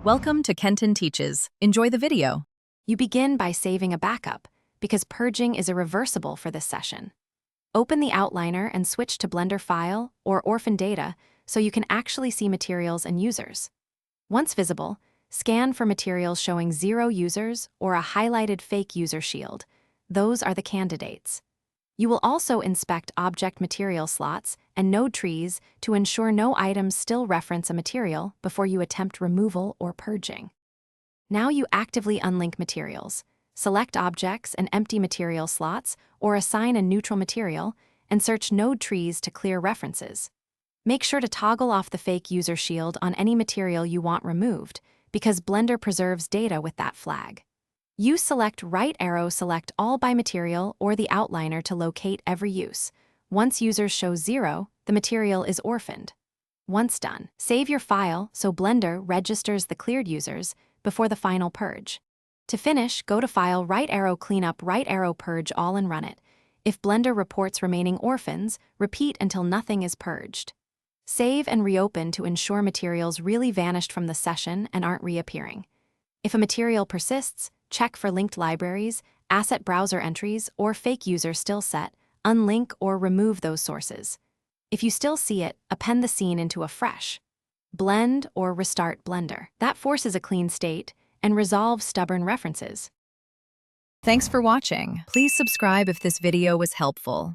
Welcome to Kenton Teaches. Enjoy the video. You begin by saving a backup, because purging is irreversible for this session. Open the outliner and switch to Blender File or Orphan Data so you can actually see materials and users. Once visible, scan for materials showing 0 users or a highlighted fake user shield. Those are the candidates. You will also inspect object material slots and node trees to ensure no items still reference a material before you attempt removal or purging. Now you actively unlink materials, select objects and empty material slots, or assign a neutral material, and search node trees to clear references. Make sure to toggle off the fake user shield on any material you want removed, because Blender preserves data with that flag. Use select right arrow select all by material or the outliner to locate every use. Once users show 0, the material is orphaned. Once done, save your file so Blender registers the cleared users before the final purge. To finish, go to File, right arrow cleanup, right arrow purge all and run it. If Blender reports remaining orphans, repeat until nothing is purged. Save and reopen to ensure materials really vanished from the session and aren't reappearing. If a material persists, check for linked libraries, asset browser entries, or fake user still set, unlink or remove those sources. If you still see it, append the scene into a fresh. Blend or restart Blender. That forces a clean state and resolves stubborn references. Thanks for watching. Please subscribe if this video was helpful.